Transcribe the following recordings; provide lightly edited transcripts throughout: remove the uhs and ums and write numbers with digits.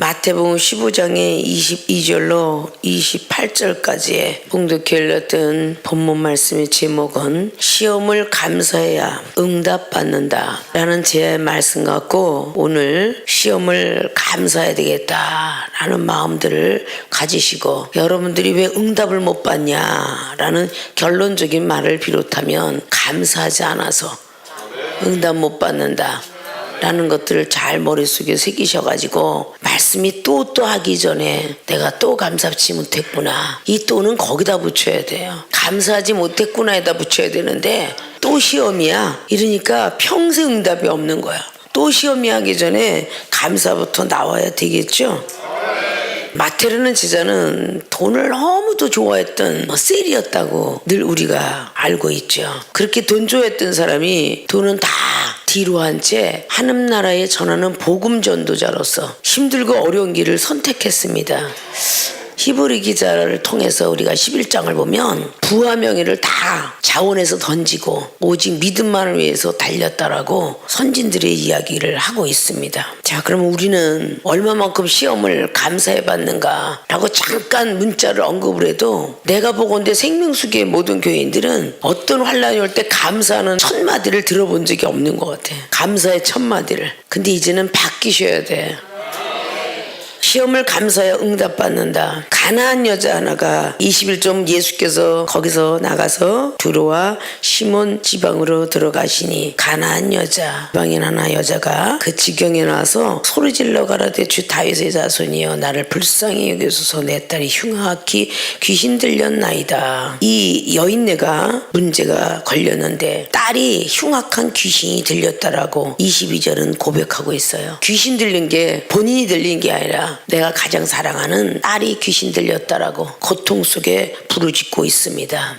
마태복음 15장의 22절로 28절까지의 봉독해 올렸던 본문 말씀의 제목은 시험을 감사해야 응답받는다 라는 제 말씀 갖고 오늘 시험을 감사해야 되겠다 라는 마음들을 가지시고, 여러분들이 왜 응답을 못 받냐 라는 결론적인 말을 비롯하면 감사하지 않아서 응답 못 받는다 라는 것들을 잘 머릿속에 새기셔가지고 말씀이 또 하기 전에 내가 또 감사치 못했구나, 이 또는 거기다 붙여야 돼요. 감사하지 못했구나에다 붙여야 되는데 또 시험이야 이러니까 평생 응답이 없는 거야. 또 시험이 하기 전에 감사부터 나와야 되겠죠. 마테르는 제자는 돈을 너무도 좋아했던 셀이었다고 늘 우리가 알고 있죠. 그렇게 돈 좋아했던 사람이 돈은 다 뒤로 한 채 하늘나라에 전하는 복음 전도자로서 힘들고 어려운 길을 선택했습니다. 히브리 기자를 통해서 우리가 11장을 보면 부와 명예를 다 자원해서 던지고 오직 믿음만을 위해서 달렸다라고 선진들의 이야기를 하고 있습니다. 자, 그러면 우리는 얼마만큼 시험을 감사해 받는가 라고 잠깐 문자를 언급을 해도, 내가 보건대 생명수계의 모든 교인들은 어떤 환란이 올 때 감사하는 첫 마디를 들어본 적이 없는 것 같아. 감사의 첫 마디를. 근데 이제는 바뀌셔야 돼. 시험을 감사해 응답받는다. 가나안 여자 하나가 21점 예수께서 거기서 나가서 두로와 시몬 지방으로 들어가시니, 가나안 여자 지방인 하나 여자가 그 지경에 나와서 소리질러 가라되 주 다윗의 자손이여 나를 불쌍히 여기소서, 내 딸이 흉악히 귀신 들렸나이다. 이 여인네가 문제가 걸렸는데 딸이 흉악한 귀신이 들렸다라고 22절은 고백하고 있어요. 귀신 들린 게 본인이 들린 게 아니라 내가 가장 사랑하는 딸이 귀신 들렸다라고 고통 속에 부르짖고 있습니다.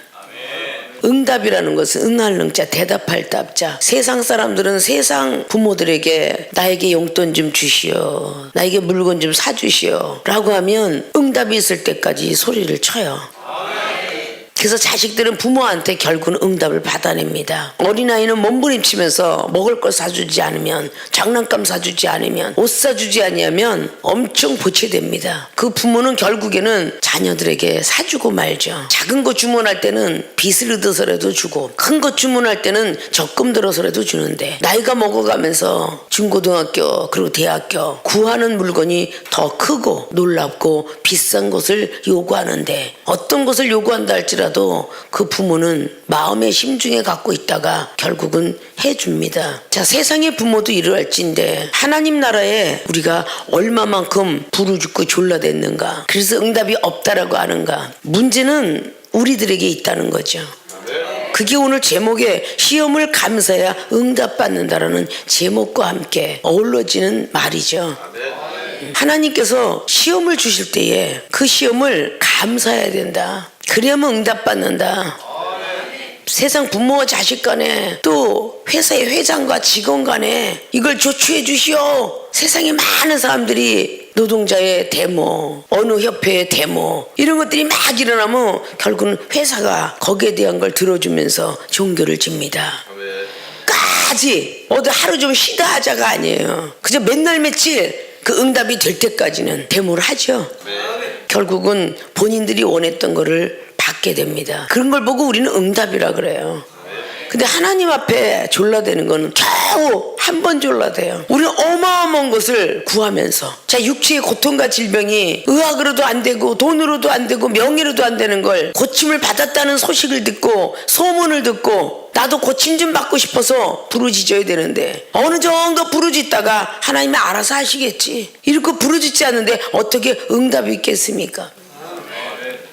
응답이라는 것은 응할 응자, 대답할 답자. 세상 사람들은 세상 부모들에게 나에게 용돈 좀 주시오, 나에게 물건 좀 사주시오 라고 하면 응답이 있을 때까지 소리를 쳐요. 그래서 자식들은 부모한테 결국은 응답을 받아냅니다. 어린아이는 몸부림치면서 먹을 걸 사주지 않으면, 장난감 사주지 않으면, 옷 사주지 아니하면 엄청 보채됩니다. 그 부모는 결국에는 자녀들에게 사주고 말죠. 작은 거 주문할 때는 빚을 얻어서라도 주고, 큰 거 주문할 때는 적금 들어서라도 주는데, 나이가 먹어가면서 중고등학교 그리고 대학교 구하는 물건이 더 크고 놀랍고 비싼 것을 요구하는데, 어떤 것을 요구한다 할지라도 그 부모는 마음의 심중에 갖고 있다가 결국은 해줍니다. 자, 세상의 부모도 이러할진데 하나님 나라에 우리가 얼마만큼 부르짖고 졸라댔는가, 그래서 응답이 없다라고 하는가. 문제는 우리들에게 있다는 거죠. 그게 오늘 제목에 시험을 감사해야 응답받는다라는 제목과 함께 어우러지는 말이죠. 하나님께서 시험을 주실 때에 그 시험을 감사해야 된다. 그래야만 응답받는다. 세상 부모와 자식 간에, 또 회사의 회장과 직원 간에 이걸 조치해 주시오. 세상에 많은 사람들이 노동자의 데모, 어느 협회의 데모, 이런 것들이 막 일어나면 결국은 회사가 거기에 대한 걸 들어주면서 종교를 집니다. 까지 어디 하루 좀 쉬다 하자가 아니에요. 그저 맨날 며칠 그 응답이 될 때까지는 데모를 하죠. 결국은 본인들이 원했던 거를 받게 됩니다. 그런 걸 보고 우리는 응답이라 그래요. 근데 하나님 앞에 졸라대는 거는 겨우 한 번 졸라대요. 우리는 어마어마한 것을 구하면서, 자, 육체의 고통과 질병이 의학으로도 안 되고 돈으로도 안 되고 명예로도 안 되는 걸 고침을 받았다는 소식을 듣고 소문을 듣고 나도 고침 좀 받고 싶어서 부르짖어야 되는데, 어느 정도 부르짖다가 하나님이 알아서 하시겠지 이렇게 부르짖지 않는데 어떻게 응답이 있겠습니까?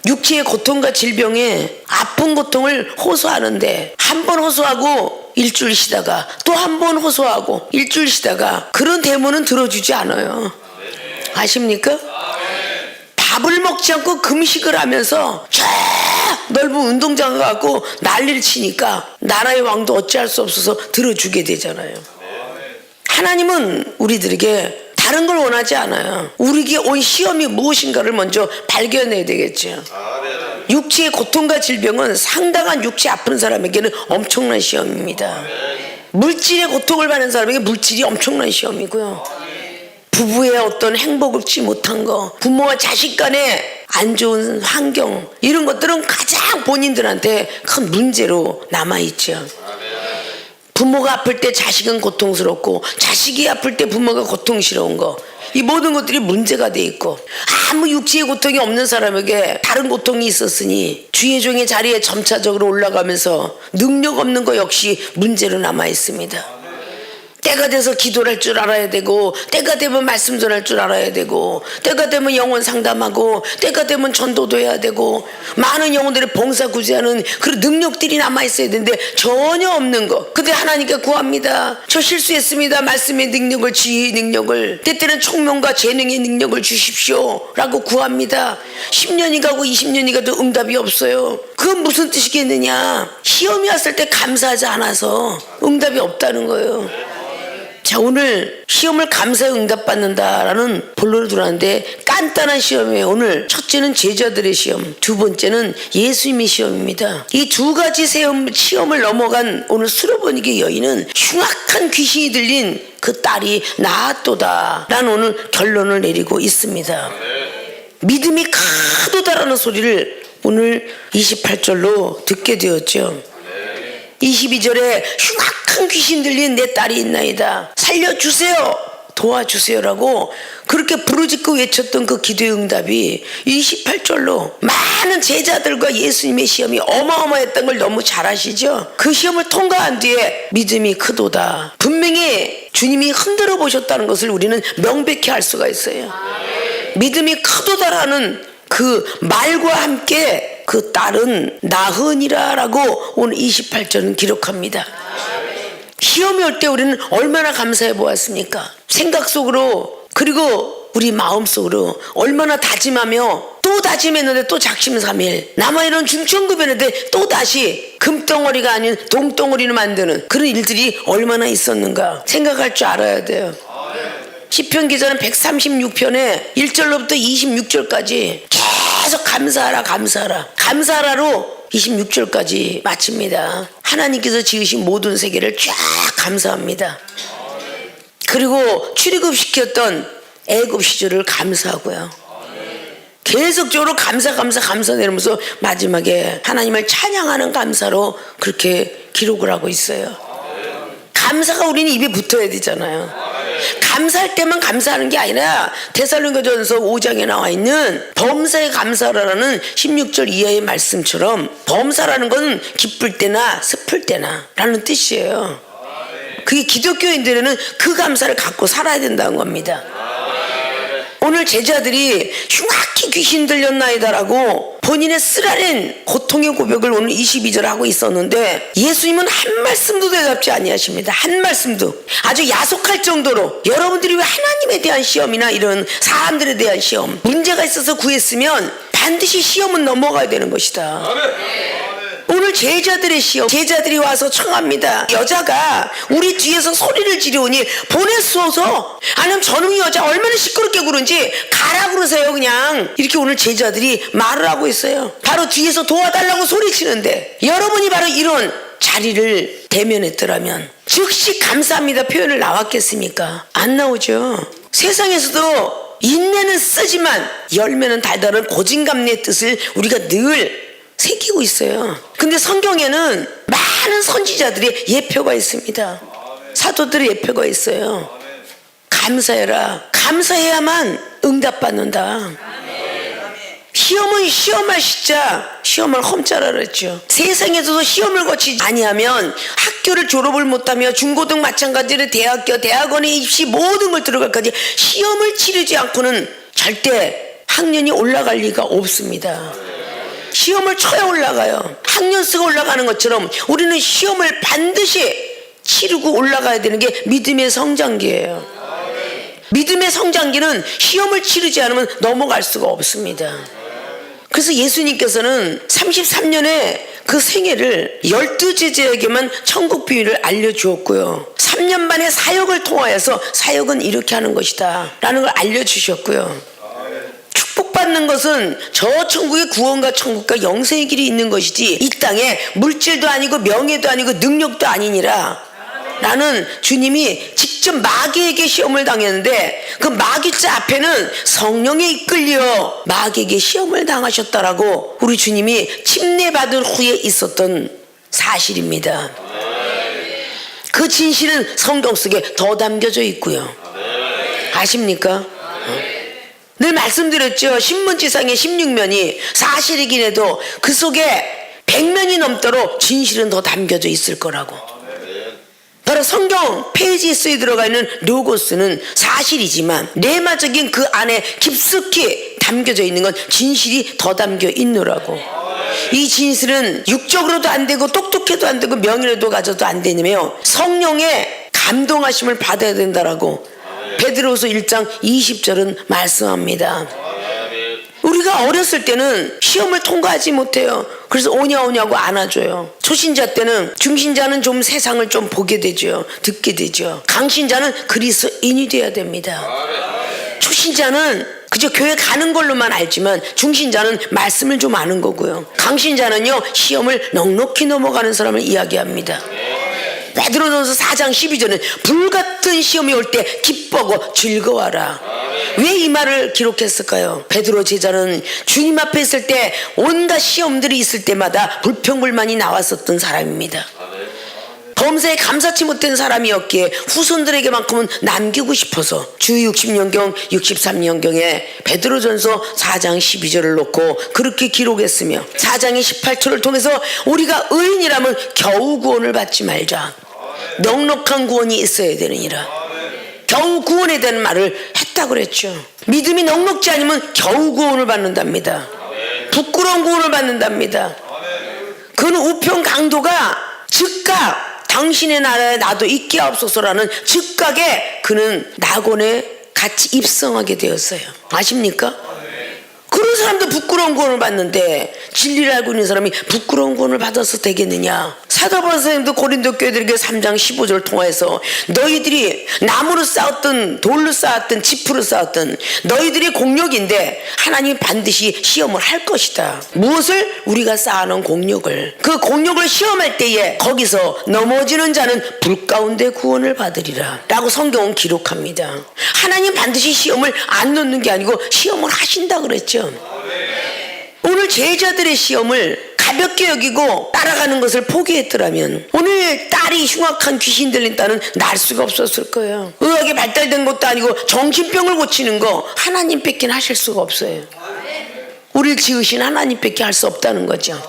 육체의 고통과 질병에 아픈 고통을 호소하는데, 한 번 호소하고 일주일 쉬다가 또 한 번 호소하고 일주일 쉬다가 그런 데모는 들어주지 않아요. 아십니까? 밥을 먹지 않고 금식을 하면서 쫙 넓은 운동장을 갖고 난리를 치니까 나라의 왕도 어찌할 수 없어서 들어주게 되잖아요. 하나님은 우리들에게 다른 걸 원하지 않아요. 우리에게 온 시험이 무엇인가를 먼저 발견해야 되겠죠. 육체의 고통과 질병은 상당한 육체 아픈 사람에게는 엄청난 시험입니다. 물질의 고통을 받는 사람에게 물질이 엄청난 시험이고요. 부부의 어떤 행복을 얻지 못한 거, 부모와 자식 간의 안 좋은 환경, 이런 것들은 가장 본인들한테 큰 문제로 남아있죠. 부모가 아플 때 자식은 고통스럽고 자식이 아플 때 부모가 고통스러운 거, 이 모든 것들이 문제가 돼 있고, 아무 육체의 고통이 없는 사람에게 다른 고통이 있었으니 주의 종의 자리에 점차적으로 올라가면서 능력 없는 거 역시 문제로 남아 있습니다. 때가 돼서 기도를 할 줄 알아야 되고, 때가 되면 말씀 전할 줄 알아야 되고, 때가 되면 영혼 상담하고, 때가 되면 전도도 해야 되고, 많은 영혼들의 봉사 구제하는 그런 능력들이 남아있어야 되는데 전혀 없는 거. 근데 하나님께 구합니다. 저 실수했습니다. 말씀의 능력을, 지혜의 능력을, 때때는 총명과 재능의 능력을 주십시오 라고 구합니다. 10년이 가고 20년이 가도 응답이 없어요. 그건 무슨 뜻이겠느냐? 시험이 왔을 때 감사하지 않아서 응답이 없다는 거예요. 자, 오늘 시험을 감사에 응답받는다라는 본론을 들어왔는데 간단한 시험이에요. 오늘 첫째는 제자들의 시험, 두 번째는 예수님의 시험입니다. 이 두 가지 시험을 넘어간 오늘 수로보니게 여인은 흉악한 귀신이 들린 그 딸이 나았도다 라는 오늘 결론을 내리고 있습니다. 믿음이 크도다라는 소리를 오늘 28절로 듣게 되었죠. 22절에 흉악한 귀신 들린 내 딸이 있나이다, 살려주세요, 도와주세요라고 그렇게 부르짖고 외쳤던 그 기도의 응답이 28절로 많은 제자들과 예수님의 시험이 어마어마했던 걸 너무 잘 아시죠? 그 시험을 통과한 뒤에 믿음이 크도다, 분명히 주님이 흔들어 보셨다는 것을 우리는 명백히 알 수가 있어요. 믿음이 크도다라는 그 말과 함께 그 딸은 나흔이라라고 오늘 28절은 기록합니다. 시험이 올 때 우리는 얼마나 감사해 보았습니까? 생각 속으로, 그리고 우리 마음 속으로 얼마나 다짐하며 또 다짐했는데 또 작심삼일, 남아있는 중천급이었는데 또 다시 금덩어리가 아닌 동덩어리를 만드는 그런 일들이 얼마나 있었는가 생각할 줄 알아야 돼요. 시편 기자는 136편에 1절로부터 26절까지 계속 감사하라 감사하라 감사하라로 26절까지 마칩니다. 하나님께서 지으신 모든 세계를 쫙 감사합니다. 그리고 출애굽시켰던 애굽 시절을 감사하고요. 계속적으로 감사 내리면서 마지막에 하나님을 찬양하는 감사로 그렇게 기록을 하고 있어요. 감사가 우리는 입에 붙어야 되잖아요. 감사할 때만 감사하는 게 아니라 데살로니가전서 5장에 나와 있는 범사에 감사라는 16절 이하의 말씀처럼, 범사라는 건 기쁠 때나 슬플 때나 라는 뜻이에요. 그게 기독교인들에는 그 감사를 갖고 살아야 된다는 겁니다. 오늘 제자들이 흉악히 귀신 들렸나이다라고 본인의 쓰라린 고통의 고백을 오늘 22절 하고 있었는데, 예수님은 한 말씀도 대답지 아니하십니다. 한 말씀도. 아주 야속할 정도로 여러분들이 왜 하나님에 대한 시험이나 이런 사람들에 대한 시험, 문제가 있어서 구했으면 반드시 시험은 넘어가야 되는 것이다. 오늘 제자들의 시험, 제자들이 와서 청합니다. 여자가 우리 뒤에서 소리를 지르오니 보내소서, 아니면 저놈 여자 얼마나 시끄럽게 구는지 가라 그러세요. 그냥 이렇게 오늘 제자들이 말을 하고 있어요. 바로 뒤에서 도와달라고 소리치는데, 여러분이 바로 이런 자리를 대면했더라면 즉시 감사합니다 표현을 나왔겠습니까? 안 나오죠. 세상에서도 인내는 쓰지만 열매는 달달한 고진감래의 뜻을 우리가 늘 새기고 있어요. 근데 성경에는 많은 선지자들의 예표가 있습니다. 사도들의 예표가 있어요. 감사해라. 감사해야만 응답받는다. 시험은 시험할 시자, 시험을 험자라 그랬죠. 세상에서도 시험을 거치지 아니하면, 학교를 졸업을 못하며 중고등 마찬가지로 대학교, 대학원에 입시 모든 걸 들어갈까지 시험을 치르지 않고는 절대 학년이 올라갈 리가 없습니다. 시험을 쳐야 올라가요. 학년수가 올라가는 것처럼 우리는 시험을 반드시 치르고 올라가야 되는 게 믿음의 성장기예요. 믿음의 성장기는 시험을 치르지 않으면 넘어갈 수가 없습니다. 그래서 예수님께서는 33년의 그 생애를 12제자에게만 천국 비밀을 알려주었고요. 3년 반의 사역을 통하여서 사역은 이렇게 하는 것이다 라는 걸 알려주셨고요. 축복받는 것은 저 천국의 구원과 천국과 영생의 길이 있는 것이지, 이 땅에 물질도 아니고 명예도 아니고 능력도 아니니라. 나는 주님이 직접 마귀에게 시험을 당했는데 그 마귀자 앞에는 성령에 이끌려 마귀에게 시험을 당하셨다라고 우리 주님이 침례받은 후에 있었던 사실입니다. 그 진실은 성경 속에 더 담겨져 있고요. 아십니까? 늘 말씀드렸죠. 신문지상의 16면이 사실이긴 해도 그 속에 100면이 넘도록 진실은 더 담겨져 있을 거라고. 바로 성경 페이지에 쓰여 들어가 있는 로고스는 사실이지만 내마적인 그 안에 깊숙이 담겨져 있는 건 진실이 더 담겨 있노라고. 이 진실은 육적으로도 안 되고 똑똑해도 안 되고 명예로도 가져도 안 되냐며 성령의 감동하심을 받아야 된다라고 베드로후서 1장 20절은 말씀합니다. 우리가 어렸을 때는 시험을 통과하지 못해요. 그래서 오냐오냐고 안아줘요. 초신자 때는, 중신자는 좀 세상을 좀 보게 되죠. 듣게 되죠. 강신자는 그리스도인이 돼야 됩니다. 초신자는 그저 교회 가는 걸로만 알지만 중신자는 말씀을 좀 아는 거고요. 강신자는요 시험을 넉넉히 넘어가는 사람을 이야기합니다. 베드로전서 4장 12절은 불같은 시험이 올 때 기뻐하고 즐거워하라. 왜 이 말을 기록했을까요? 베드로 제자는 주님 앞에 있을 때 온갖 시험들이 있을 때마다 불평불만이 나왔었던 사람입니다. 범사에 감사치 못한 사람이었기에 후손들에게만큼은 남기고 싶어서 주 60년경 63년경에 베드로전서 4장 12절을 놓고 그렇게 기록했으며 4장의 18절을 통해서 우리가 의인이라면 겨우 구원을 받지 말자. 넉넉한 구원이 있어야 되느니라. 겨우 구원에 대한 말을 했다고 그랬죠. 믿음이 넉넉지 않으면 겨우 구원을 받는답니다. 부끄러운 구원을 받는답니다. 그는 우편 강도가 즉각 당신의 나라에 나도 있게 하옵소서라는 즉각에 그는 낙원에 같이 입성하게 되었어요. 아십니까? 그런 사람도 부끄러운 구원을 받는데 진리를 알고 있는 사람이 부끄러운 구원을 받아서 되겠느냐. 사도 바울 선생님도 고린도 교회들에게 3장 15절을 통해서 너희들이 나무로 쌓았든 돌로 쌓았든 지프로 쌓았든 너희들의 공력인데 하나님이 반드시 시험을 할 것이다. 무엇을? 우리가 쌓아놓은 공력을. 그 공력을 시험할 때에 거기서 넘어지는 자는 불 가운데 구원을 받으리라 라고 성경은 기록합니다. 하나님 반드시 시험을 안 놓는 게 아니고 시험을 하신다 그랬죠. 오늘 제자들의 시험을 가볍게 여기고 따라가는 것을 포기했더라면 오늘 딸이 흉악한 귀신 들린 딸은 날 수가 없었을 거예요. 의학이 발달된 것도 아니고 정신병을 고치는 거 하나님밖에 하실 수가 없어요. 우리를 지으신 하나님밖에 할 수 없다는 거죠.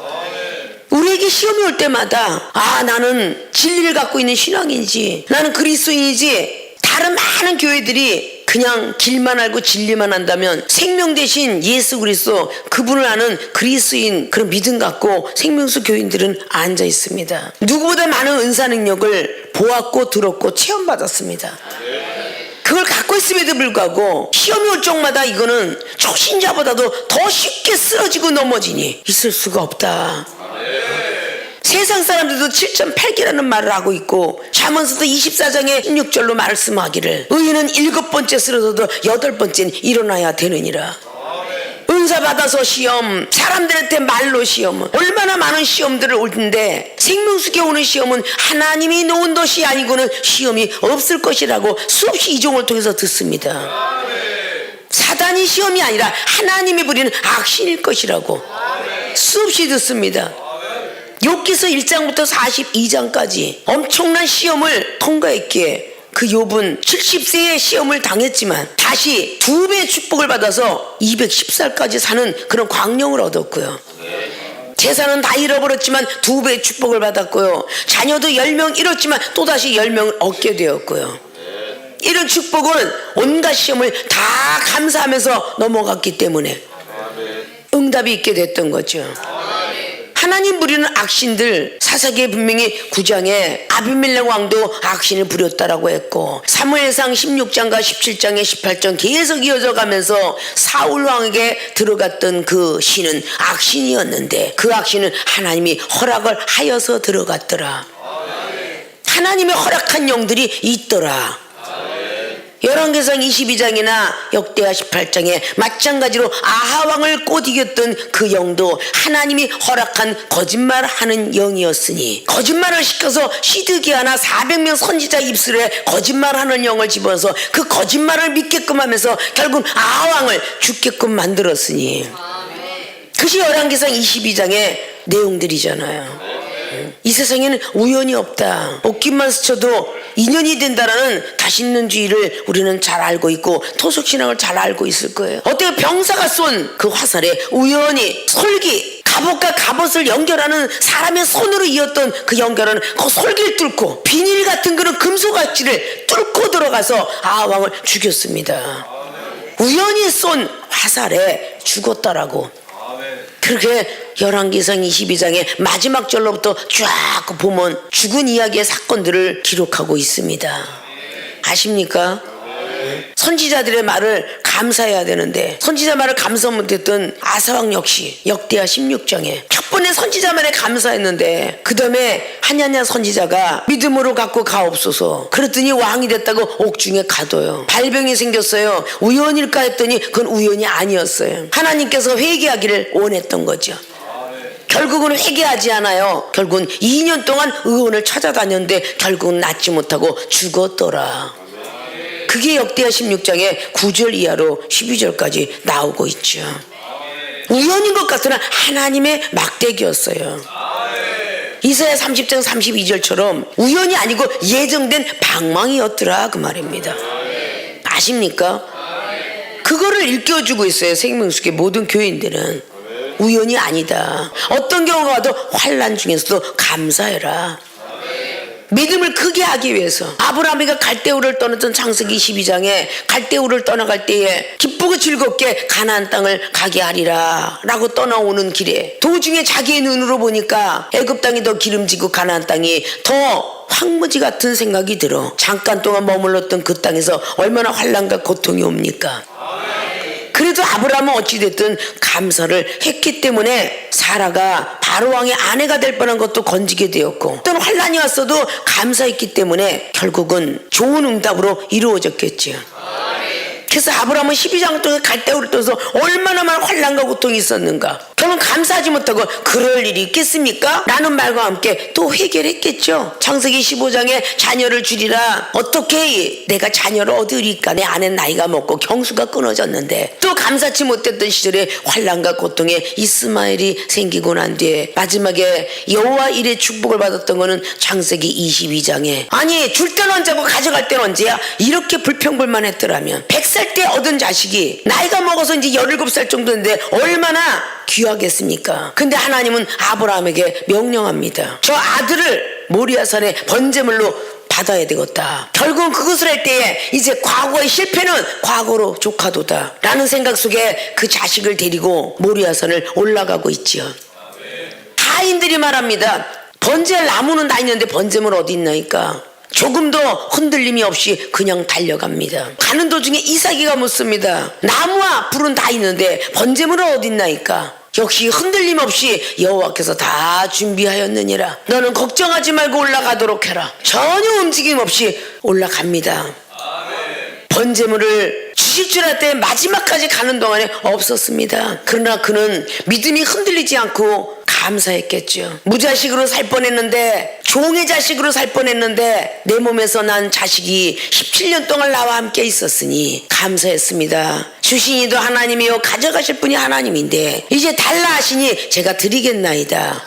우리에게 시험이 올 때마다 나는 진리를 갖고 있는 신앙인지 나는 그리스도인이지 다른 많은 교회들이 그냥 길만 알고 진리만 한다면 생명 대신 예수 그리스도 그분을 아는 그리스도인 그런 믿음 갖고 생명수 교인들은 앉아 있습니다. 누구보다 많은 은사 능력을 보았고 들었고 체험받았습니다. 그걸 갖고 있음에도 불구하고 시험이 올 적마다 이거는 초신자보다도 더 쉽게 쓰러지고 넘어지니 있을 수가 없다. 세상 사람들도 7.8기라는 말을 하고 있고 잠언서도 24장의 16절로 말씀하기를 의인은 7번째 쓰러져도 8번째는 일어나야 되느니라. 은사 받아서 시험, 사람들한테 말로 시험, 얼마나 많은 시험들을 올 텐데 생명수에 오는 시험은 하나님이 놓은 것이 아니고는 시험이 없을 것이라고 수없이 이종을 통해서 듣습니다. 사단이 시험이 아니라 하나님이 부리는 악신일 것이라고 수없이 듣습니다. 욥기서 1장부터 42장까지 엄청난 시험을 통과했기에 그 욥은 70세의 시험을 당했지만 다시 2배의 축복을 받아서 210살까지 사는 그런 광명을 얻었고요. 재산은 다 잃어버렸지만 2배의 축복을 받았고요. 자녀도 10명 잃었지만 또다시 10명을 얻게 되었고요. 이런 축복은 온갖 시험을 다 감사하면서 넘어갔기 때문에 응답이 있게 됐던 거죠. 하나님 부리는 악신들 사사기에 분명히 9장에 아비멜렉 왕도 악신을 부렸다라고 했고 사무엘상 16장과 17장에 18장 계속 이어져 가면서 사울 왕에게 들어갔던 그 신은 악신이었는데 그 악신은 하나님이 허락을 하여서 들어갔더라. 하나님의 허락한 영들이 있더라. 열왕기상 22장이나 역대하 18장에 마찬가지로 아하왕을 못 이겼던 그 영도 하나님이 허락한 거짓말하는 영이었으니 거짓말을 시켜서 시드기야나 400명 선지자 입술에 거짓말하는 영을 집어서 그 거짓말을 믿게끔 하면서 결국 아하왕을 죽게끔 만들었으니 그것이 열왕기상 22장의 내용들이잖아요. 이 세상에는 우연이 없다. 옷깃만 스쳐도 인연이 된다라는 다신론주의를 우리는 잘 알고 있고 토속신앙을 잘 알고 있을 거예요. 어때 병사가 쏜 그 화살에 우연히 솔기 갑옷과 갑옷을 연결하는 사람의 손으로 이었던 그 연결은 그 솔기를 뚫고 비닐 같은 그런 금속아치를 뚫고 들어가서 아하왕을 죽였습니다. 우연히 쏜 화살에 죽었다라고. 그렇게 열왕기상 22장의 마지막 절로부터 쫙 보면 죽은 이야기의 사건들을 기록하고 있습니다. 아십니까? 선지자들의 말을 감사해야 되는데 선지자 말을 감사 못했던 아사왕 역시 역대하 16장에 첫 번에 선지자 말에 감사했는데 그 다음에 하냐냐 선지자가 믿음으로 갖고 가옵소서 그랬더니 왕이 됐다고 옥중에 가둬요. 발병이 생겼어요. 우연일까 했더니 그건 우연이 아니었어요. 하나님께서 회개하기를 원했던 거죠. 결국은 회개하지 않아요. 결국은 2년 동안 의원을 찾아다녔는데 결국은 낫지 못하고 죽었더라. 그게 역대하 16장의 9절 이하로 12절까지 나오고 있죠. 우연인 것 같으나 하나님의 막대기였어요. 이사야 30장 32절처럼 우연이 아니고 예정된 방망이였더라 그 말입니다. 아십니까? 그거를 일깨워주고 있어요. 생명수의 모든 교인들은 우연이 아니다. 어떤 경우가 와도 환난 중에서도 감사해라. 믿음을 크게 하기 위해서 아브라함이가 갈대우를 떠났던 창세기 22장에 갈대우를 떠나갈 때에 기쁘고 즐겁게 가나안 땅을 가게 하리라 라고 떠나오는 길에 도중에 자기의 눈으로 보니까 애굽 땅이 더 기름지고 가나안 땅이 더 황무지 같은 생각이 들어. 잠깐 동안 머물렀던 그 땅에서 얼마나 환난과 고통이 옵니까? 그래도 아브라함은 어찌됐든 감사를 했기 때문에 사라가 바로왕의 아내가 될 뻔한 것도 건지게 되었고 어떤 환난이 왔어도 감사했기 때문에 결국은 좋은 응답으로 이루어졌겠죠. 그래서 아브라함은 12장 동안 갈대우를 떠서 얼마나 많은 환난과 고통이 있었는가. 그러면 감사하지 못하고 그럴 일이 있겠습니까? 라는 말과 함께 또 해결했겠죠. 창세기 15장에 자녀를 주리라. 어떻게 내가 자녀를 얻으리까? 내 아내는 나이가 먹고 경수가 끊어졌는데 또 감사치 못했던 시절에 환난과 고통에 이스마엘이 생기고 난 뒤에 마지막에 여호와 일의 축복을 받았던 거는 창세기 22장에 아니 줄 때는 언제고 가져갈 때는 언제야? 이렇게 불평불만했더라면 100살 때 얻은 자식이 나이가 먹어서 이제 17살 정도인데 얼마나 귀하겠습니까? 근데 하나님은 아브라함에게 명령합니다. 저 아들을 모리아산의 번제물로 받아야 되겠다. 결국은 그것을 할 때에 이제 과거의 실패는 과거로 족하도다 라는 생각 속에 그 자식을 데리고 모리아산을 올라가고 있지요. 하인들이 말합니다. 번제할 나무는 다 있는데 번제물 어디 있나니까? 조금도 흔들림이 없이 그냥 달려갑니다. 가는 도중에 이삭이가 묻습니다. 나무와 불은 다 있는데 번제물은 어디 있나이까? 역시 흔들림 없이 여호와께서 다 준비하였느니라. 너는 걱정하지 말고 올라가도록 해라. 전혀 움직임 없이 올라갑니다. 번제물을 주실 줄 알 때 마지막까지 가는 동안에 없었습니다. 그러나 그는 믿음이 흔들리지 않고 감사했겠죠. 무자식으로 살 뻔했는데 종의 자식으로 살 뻔했는데 내 몸에서 난 자식이 17년 동안 나와 함께 있었으니 감사했습니다. 주신 이도 하나님이요 가져가실 분이 하나님인데 이제 달라 하시니 제가 드리겠나이다.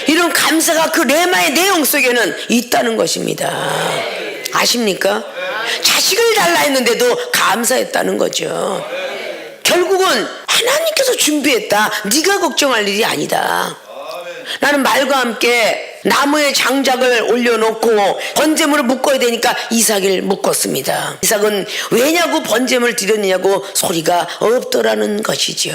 이런 감사가 그 레마의 내용 속에는 있다는 것입니다. 아십니까? 자식을 달라 했는데도 감사했다는 거죠. 결국은 하나님께서 준비했다. 네가 걱정할 일이 아니다. 나는 말과 함께 나무에 장작을 올려놓고 번제물을 묶어야 되니까 이삭을 묶었습니다. 이삭은 왜냐고 번제물을 드렸느냐고 소리가 없더라는 것이죠.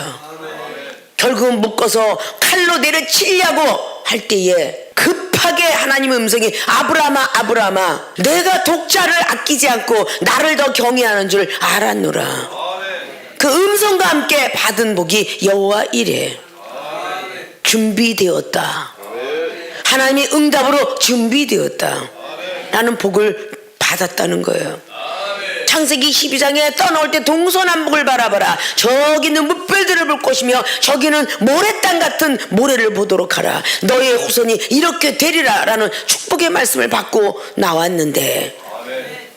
결국은 묶어서 칼로 내려치려고 할 때에 급하게 하나님의 음성이 아브라함아 아브라함아 내가 독자를 아끼지 않고 나를 더 경외하는 줄 알았노라. 그 음성과 함께 받은 복이 여호와 이레 준비되었다. 하나님의 응답으로 준비되었다. 라는 복을 받았다는 거예요. 창세기 12장에 떠나올 때 동서남북을 바라봐라. 저기는 무별들을 볼 것이며 저기는 모래땅 같은 모래를 보도록 하라. 너의 후손이 이렇게 되리라 라는 축복의 말씀을 받고 나왔는데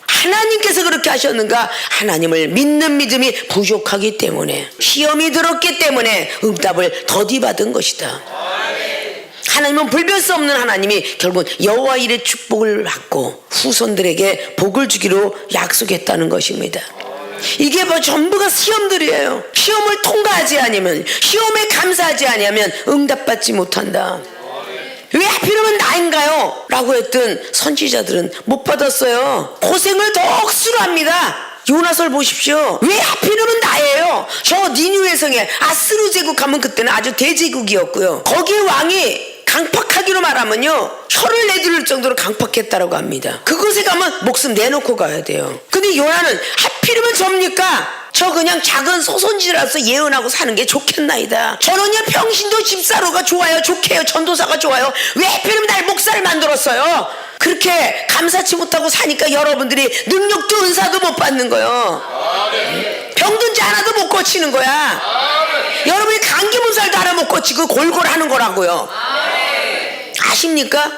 하나님께서 그렇게 하셨는가? 하나님을 믿는 믿음이 부족하기 때문에, 시험이 들었기 때문에 응답을 더디 받은 것이다. 하나님은 불변 수 없는 하나님이 결국 여호와 일의 축복을 받고 후손들에게 복을 주기로 약속했다는 것입니다. 이게 뭐 전부가 시험들이에요. 시험을 통과하지 않으면, 시험에 감사하지 않으면 응답받지 못한다. 왜 하필이면 나인가요? 라고 했던 선지자들은 못 받았어요. 고생을 더 억수로 합니다. 요나서를 보십시오. 왜 하필이면 나예요? 저 니느웨 성에 아스루 제국 가면 그때는 아주 대제국이었고요. 거기에 왕이 강팍하기로 말하면요, 혀를 내두를 정도로 강팍했다라고 합니다. 그곳에 가면 목숨 내놓고 가야 돼요. 근데 요나는 하필이면 접니까? 저 그냥 작은 소선지라서 예언하고 사는 게 좋겠나이다. 저는요 평신도 집사로가 좋아요, 좋게요, 전도사가 좋아요. 왜 하필이면 날 목사를 만들었어요? 그렇게 감사치 못하고 사니까 여러분들이 능력도 은사도 못 받는 거예요. 병든지 하나도 못 고치는 거야. 여러분이 감기 문살도 하나 못 고치고 골골하는 거라고요. 아십니까?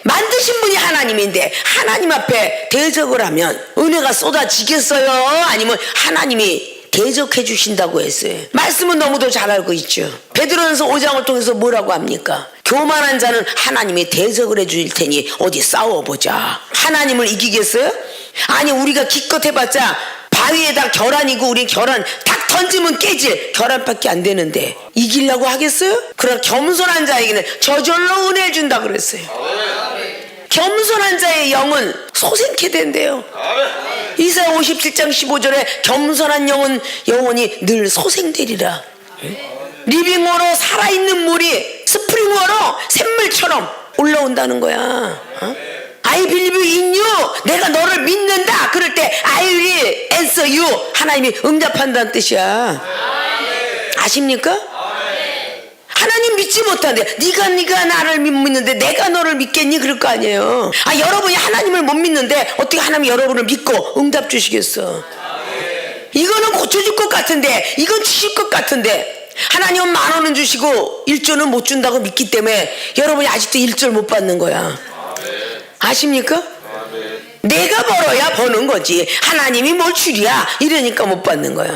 만드신 분이 하나님인데 하나님 앞에 대적을 하면 은혜가 쏟아지겠어요? 아니면 하나님이 대적해 주신다고 했어요? 말씀은 너무도 잘 알고 있죠. 베드로전서 5장을 통해서 뭐라고 합니까? 교만한 자는 하나님이 대적을 해 주실 테니 어디 싸워보자. 하나님을 이기겠어요? 아니, 우리가 기껏 해봤자 바위에다 계란이고, 우리 계란 딱 던지면 깨질 계란밖에 안 되는데 이기려고 하겠어요? 그러나 겸손한 자에게는 저절로 은혜를 준다 그랬어요. 겸손한 자의 영은 소생케 된대요. 이사야 57장 15절에 겸손한 영은 영혼이 늘 소생되리라. 리빙워로 살아있는 물이 스프링워로 샘물처럼 올라온다는 거야. I believe in you. 내가 너를 믿는다. 그럴 때 I will answer you. 하나님이 응답한다는 뜻이야. 아십니까? 하나님 믿지 못하는데 네가 나를 믿는데 내가 너를 믿겠니? 그럴 거 아니에요. 여러분이 하나님을 못 믿는데 어떻게 하나님이 여러분을 믿고 응답 주시겠어? 이거는 고쳐줄 것 같은데, 이건 주실 것 같은데, 하나님은 10,000원은 주시고 1조는 못 준다고 믿기 때문에 여러분이 아직도 1절 못 받는 거야. 아십니까? 내가 벌어야 버는 거지. 하나님이 뭘 주랴 이러니까 못 받는 거야.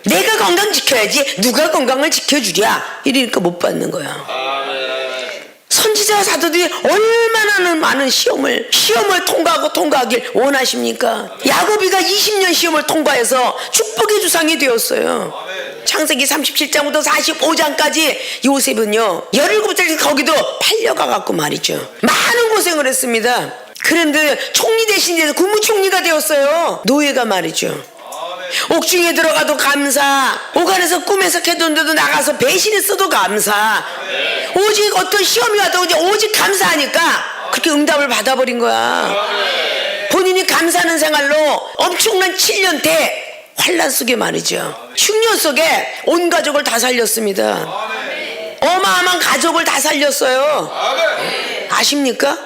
내가 건강 지켜야지 누가 건강을 지켜주랴 이러니까 못 받는 거야. 선지자 사도들이 얼마나 많은 시험을 통과하길 원하십니까? 야곱이가 20년 시험을 통과해서 축복의 주상이 되었어요. 창세기 37장부터 45장까지 요셉은요 17살 거기도 팔려가갖고 말이죠, 많은 고생을 했습니다. 그런데 총리 대신 데서 국무총리가 되었어요. 노예가 말이죠. 옥중에 들어가도 감사, 오간에서 꿈에서 캐던데도 나가서 배신했어도 감사. 오직 어떤 시험이 와도 오직 감사하니까 그렇게 응답을 받아버린 거야. 본인이 감사하는 생활로 엄청난 7년대 환란 속에 말이죠, 흉년 속에 온 가족을 다 살렸습니다. 어마어마한 가족을 다 살렸어요. 아십니까?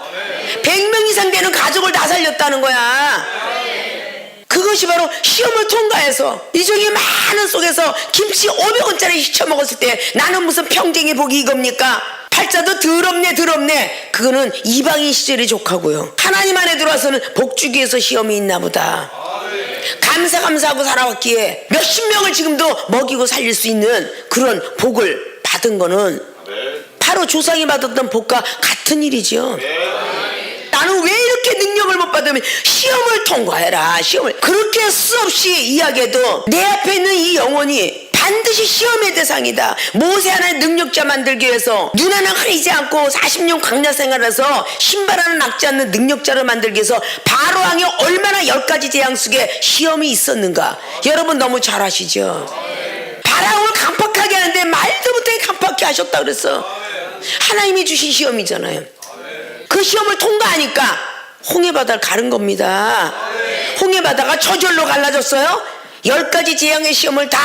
100명 이상 되는 가족을 다 살렸다는 거야. 그것이 바로 시험을 통과해서 이종이 많은 속에서 김치 500원짜리 시쳐 먹었을 때 나는 무슨 평생의 복이 이겁니까? 팔자도 더럽네. 그거는 이방인 시절의 족하고요. 하나님 안에 들어와서는 복 주기 위해서 시험이 있나 보다. 감사하고 살아왔기에 몇십 명을 지금도 먹이고 살릴 수 있는 그런 복을 받은 거는 바로 조상이 받았던 복과 같은 일이죠. 나는 왜 이렇게 능력을 못 받으면 시험을 통과해라. 시험을 그렇게 수없이 이야기해도 내 앞에 있는 이 영혼이 반드시 시험의 대상이다. 모세 하나의 능력자 만들기 위해서 눈 하나 가리지 않고 40년 광야 생활해서 신발 하나 낚지 않는 능력자를 만들기 위해서 바로 왕이 얼마나 10가지 재앙 속에 시험이 있었는가 여러분 너무 잘 아시죠? 바라왕을 강팍하게 하는데 말도 못하게 강팍하게 하셨다 그랬어. 하나님이 주신 시험이잖아요. 그 시험을 통과하니까 홍해바다를 가른 겁니다. 홍해바다가 저절로 갈라졌어요. 10가지 재앙의 시험을 다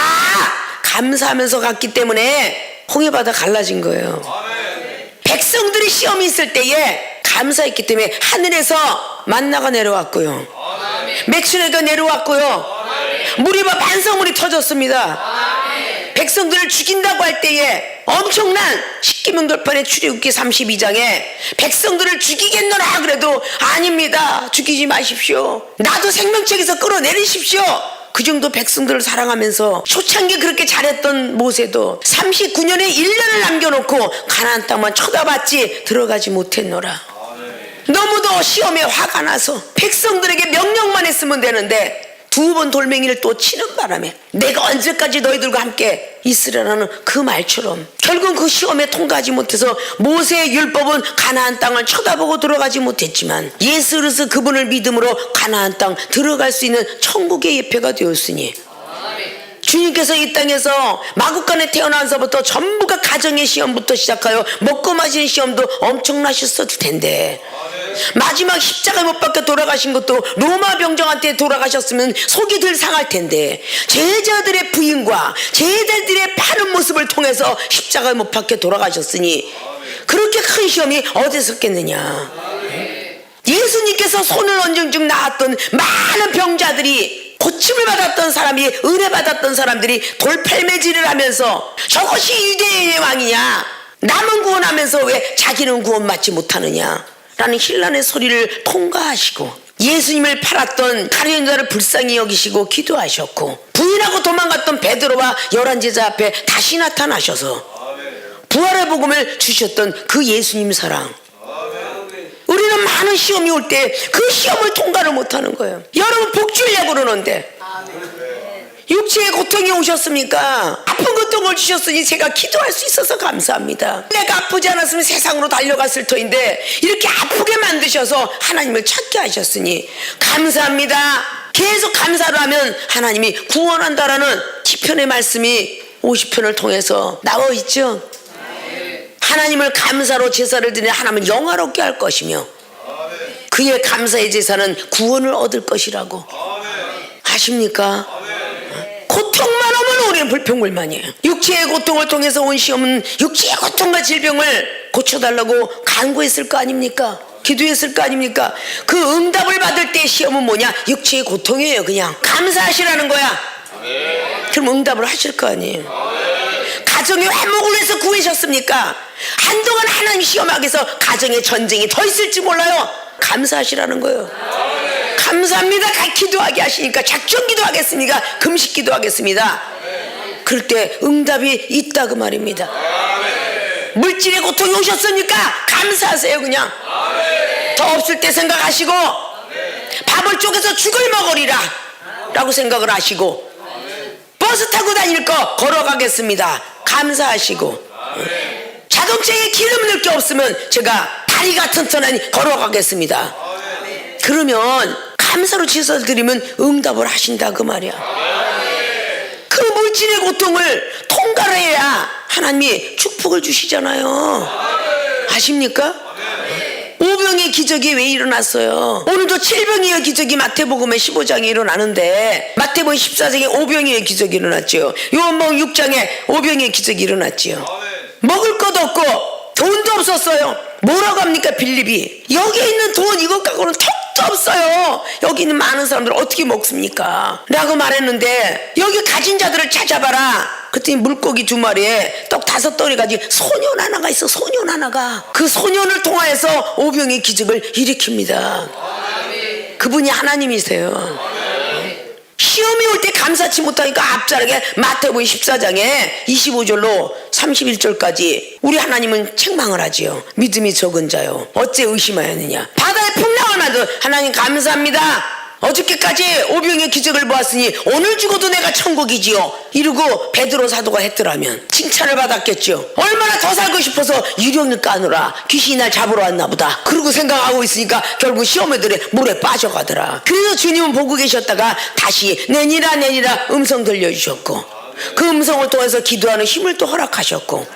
감사하면서 갔기 때문에 홍해바다 갈라진 거예요. 백성들이 시험이 있을 때에 감사했기 때문에 하늘에서 만나가 내려왔고요. 맥추네가 내려왔고요. 물이 반성물이 터졌습니다. 백성들을 죽인다고 할 때에 엄청난 십계명돌판의 출애굽기 32장에 백성들을 죽이겠노라 그래도 아닙니다. 죽이지 마십시오. 나도 생명책에서 끌어내리십시오. 그 정도 백성들을 사랑하면서 초창기에 그렇게 잘했던 모세도 39년에 1년을 남겨놓고 가나안 땅만 쳐다봤지 들어가지 못했노라. 너무도 시험에 화가 나서 백성들에게 명령만 했으면 되는데 두 번 돌멩이를 또 치는 바람에 내가 언제까지 너희들과 함께 있으려는 그 말처럼 결국 그 시험에 통과하지 못해서 모세의 율법은 가나안 땅을 쳐다보고 들어가지 못했지만 예수 그리스도 그분을 믿음으로 가나안 땅 들어갈 수 있는 천국의 예표가 되었으니 주님께서 이 땅에서 마구간에 태어나서부터 전부가 가정의 시험부터 시작하여 먹고 마시는 시험도 엄청나셨을 텐데 마지막 십자가 못 박혀 돌아가신 것도 로마 병정한테 돌아가셨으면 속이 덜 상할 텐데 제자들의 부인과 제자들의 바른 모습을 통해서 십자가 못 박혀 돌아가셨으니 그렇게 큰 시험이 어디서 있겠느냐. 예수님께서 손을 얹은 즉 나았던 많은 병자들이 고침을 받았던 사람이 은혜 받았던 사람들이 돌팔매질을 하면서 저것이 유대인의 왕이냐, 남은 구원하면서 왜 자기는 구원받지 못하느냐 라는 힐난의 소리를 통과하시고 예수님을 팔았던 가룟유다를 불쌍히 여기시고 기도하셨고 부인하고 도망갔던 베드로와 11제자 앞에 다시 나타나셔서 부활의 복음을 주셨던 그 예수님 사랑. 우리는 많은 시험이 올 때 그 시험을 통과를 못하는 거예요. 여러분 복 주려고 그러는데 육체의 고통이 오셨습니까? 아픈 고통을 주셨으니 제가 기도할 수 있어서 감사합니다. 내가 아프지 않았으면 세상으로 달려갔을 터인데 이렇게 아프게 만드셔서 하나님을 찾게 하셨으니 감사합니다. 계속 감사를 하면 하나님이 구원한다라는 시편의 말씀이 50편을 통해서 나와 있죠. 하나님을 감사로 제사를 드리는 하나님은 영화롭게 할 것이며 그의 감사의 제사는 구원을 얻을 것이라고 아십니까? 고통만 오면 우리는 불평불만이에요. 육체의 고통을 통해서 온 시험은 육체의 고통과 질병을 고쳐달라고 간구했을 거 아닙니까? 기도했을 거 아닙니까? 그 응답을 받을 때 시험은 뭐냐? 육체의 고통이에요. 그냥 감사하시라는 거야. 그럼 응답을 하실 거 아니에요. 가정의 회복을 위해서 구하셨습니까? 한동안 하나님 시험하기 위해서 가정의 전쟁이 더 있을지 몰라요. 감사하시라는 거예요. 감사합니다. 기도하게 하시니까 작정 기도하겠습니까? 금식 기도하겠습니다. 그럴 때 응답이 있다 그 말입니다. 물질의 고통이 오셨으니까 감사하세요. 그냥 더 없을 때 생각하시고 밥을 쪼개서 죽을 먹으리라 라고 생각을 하시고 버스 타고 다닐 거 걸어가겠습니다. 감사하시고 자동차에 기름 넣을 게 없으면 제가 다리가 튼튼하니 걸어가겠습니다. 그러면 감사로 제사를 드리면 응답을 하신다 그 말이야. 그 물질의 고통을 통과를 해야 하나님이 축복을 주시잖아요. 아십니까? 오병의 기적이 왜 일어났어요? 오늘도 7병의 기적이 마태복음의 15장에 일어나는데 마태복음 14장에 오병의 기적이 일어났죠. 요한복음 6장에 오병의 기적이 일어났죠. 먹을 것도 없고 돈도 없었어요. 뭐라고 합니까? 빌립이 여기 있는 돈 이것 갖고는 턱도 없어요. 여기 있는 많은 사람들 어떻게 먹습니까? 라고 말했는데 여기 가진 자들을 찾아봐라. 그랬더니 물고기 2마리에 떡 5덩이 가지고 소년 하나가 있어. 소년 하나가 그 소년을 통하여서 오병의 기적을 일으킵니다. 그분이 하나님이세요. 시험이 올 때 감사치 못하니까 앞자락에 마태복음 14장에 25절로 31절까지 우리 하나님은 책망을 하지요. 믿음이 적은 자요 어째 의심하였느냐. 바다에 풍랑을 만들 하나님 감사합니다. 어저께까지 오병의 기적을 보았으니 오늘 죽어도 내가 천국이지요 이러고 베드로 사도가 했더라면 칭찬을 받았겠죠. 얼마나 더 살고 싶어서 유령을 까느라 귀신이 날 잡으러 왔나 보다 그러고 생각하고 있으니까 결국 시험에들에 물에 빠져가더라. 그래서 주님은 보고 계셨다가 다시 내니라 내니라 음성 들려주셨고 그 음성을 통해서 기도하는 힘을 또 허락하셨고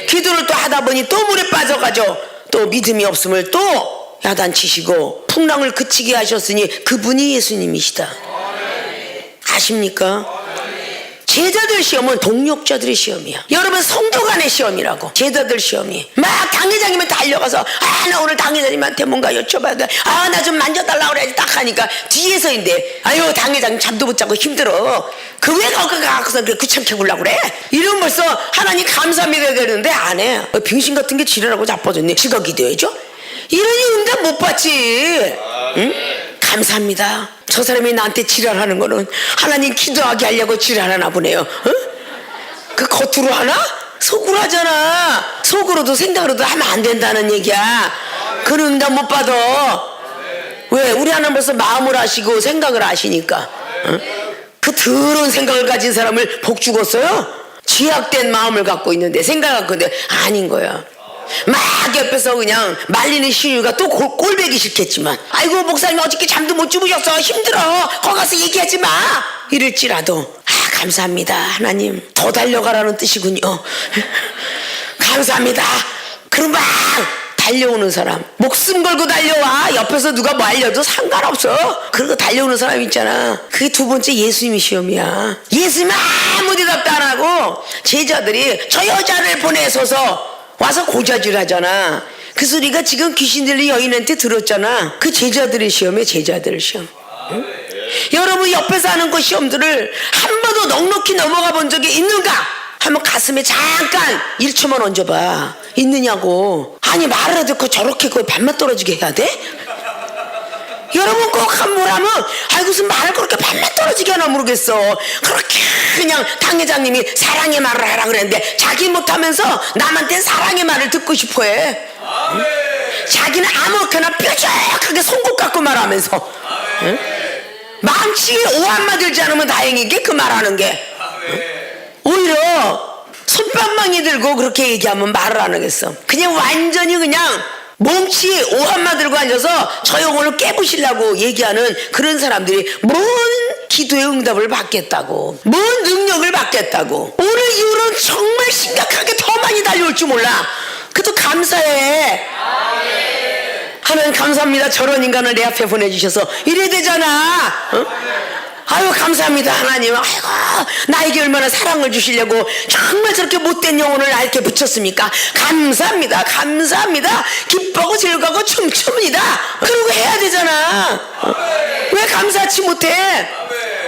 기도를 또 하다 보니 또 물에 빠져가죠. 또 믿음이 없음을 또 야단치시고 풍랑을 그치게 하셨으니 그분이 예수님이시다. 아십니까? 제자들 시험은 동력자들의 시험이야. 여러분 성도 간의 시험이라고. 제자들 시험이 막 당회장님은 달려가서 나 오늘 당회장님한테 뭔가 여쭤봐야 돼. 나 좀 만져달라고 그래야지 딱 하니까 뒤에서인데 아유 당회장님 잠도 못 자고 힘들어. 그 왜 거기 가서 그렇게 귀찮게 굴라고 그래? 이러면 벌써 하나님 감사합니다 해야 되는데 안 해. 병신 같은 게 지랄하고 자빠졌네. 지가 기도해줘? 이러니 응답 못 받지. 응? 감사합니다. 저 사람이 나한테 지랄하는 거는 하나님 기도하게 하려고 지랄하나 보네요. 어? 그 겉으로 하나? 속으로 하잖아. 속으로도 생각으로도 하면 안 된다는 얘기야. 그런 응답 못 받아. 왜? 우리 하나님 벌써 마음을 아시고 생각을 아시니까. 어? 그 더러운 생각을 가진 사람을 복 주겠어요? 죄악된 마음을 갖고 있는데 생각 갖고 있는데 아닌 거야. 막 옆에서 그냥 말리는 신유가 또 꼴배기 싫겠지만 아이고 목사님 어저께 잠도 못 주무셨어 힘들어 거기 가서 얘기하지 마 이럴지라도 감사합니다 하나님 더 달려가라는 뜻이군요. 감사합니다. 그럼 막 달려오는 사람 목숨 걸고 달려와. 옆에서 누가 뭐 알려도 상관없어. 그리고 달려오는 사람 있잖아. 그게 두 번째 예수님의 시험이야. 예수님 아무 대답도 안 하고 제자들이 저 여자를 보내서서 와서 고자질 하잖아. 그 소리가 지금 귀신 들린 여인한테 들었잖아. 그 제자들의 시험에 제자들의 시험. 응? 여러분 옆에서 하는 그 시험들을 한 번도 넉넉히 넘어가 본 적이 있는가? 한번 가슴에 잠깐 1초만 얹어봐. 있느냐고. 아니 말을 듣고 저렇게 그 반만 떨어지게 해야 돼? 여러분 꼭 한 번 하면 무슨 말을 그렇게 반만 떨어지게 하나 모르겠어. 그렇게 그냥 당회장님이 사랑의 말을 하라 그랬는데 자기 못하면서 남한테 사랑의 말을 듣고 싶어해. 응? 자기는 아무렇게나 뾰족하게 송곳 갖고 말하면서 응? 망치에 오한마 들지 않으면 다행인 게 그 말하는 게. 응? 오히려 손방망이 들고 그렇게 얘기하면 말을 안 하겠어. 그냥 완전히 그냥 몸치 오한마 들고 앉아서 저 영혼을 깨부시려고 얘기하는 그런 사람들이 뭔 기도의 응답을 받겠다고, 뭔 능력을 받겠다고. 오늘 이후로는 정말 심각하게 더 많이 달려올 줄 몰라. 그래도 감사해. 하나님 감사합니다. 저런 인간을 내 앞에 보내주셔서 이래야 되잖아. 어? 아유 감사합니다 하나님. 아이고 나에게 얼마나 사랑을 주시려고 정말 저렇게 못된 영혼을 나에게 붙였습니까? 감사합니다. 감사합니다. 기뻐하고 즐거워하고 춤춥니다. 그러고 해야 되잖아. 왜 감사치 못해?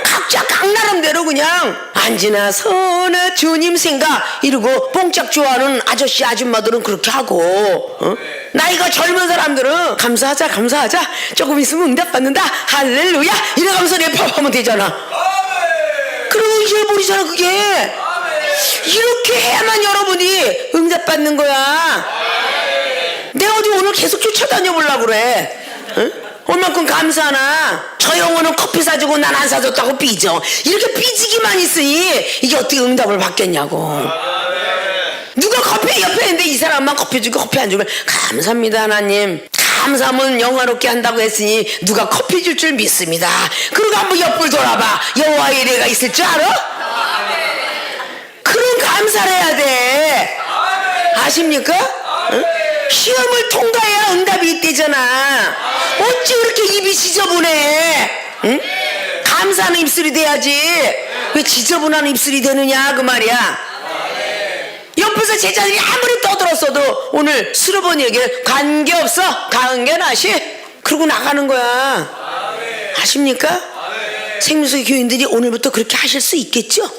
각자 각 나름대로 그냥 안지나 서나 주님 생각 이러고 뽕짝 좋아하는 아저씨 아줌마들은 그렇게 하고 나이가 젊은 사람들은 감사하자 감사하자 조금 있으면 응답받는다 할렐루야 이러면서 랩하면 되잖아. 그러고 잊어버리잖아 그게. 이렇게 해야만 여러분이 응답받는 거야. 내가 어디 오늘 계속 쫓아다녀 보려고 그래. 응? 얼만큼 감사하나. 저 영혼은 커피 사주고 난 안 사줬다고 삐져. 이렇게 삐지기만 있으니 이게 어떻게 응답을 받겠냐고. 누가 커피 옆에 있는데 이 사람만 커피 주고 커피 안 주면 감사합니다 하나님. 감사하면 영화롭게 한다고 했으니 누가 커피 줄 줄 믿습니다. 그리고 한번 옆을 돌아봐. 여호와의 이래가 있을 줄 알아? 그런 감사를 해야 돼. 아십니까? 응? 시험을 통과해야 응답이 있대잖아. 어찌 그렇게 입이 지저분해? 응? 감사하는 입술이 돼야지. 왜 지저분한 입술이 되느냐 그 말이야. 옆에서 제자들이 아무리 떠들었어도 오늘 수르보니에게 관계없어 가은견하시 그러고 나가는 거야. 아십니까? 생명수의 교인들이 오늘부터 그렇게 하실 수 있겠죠?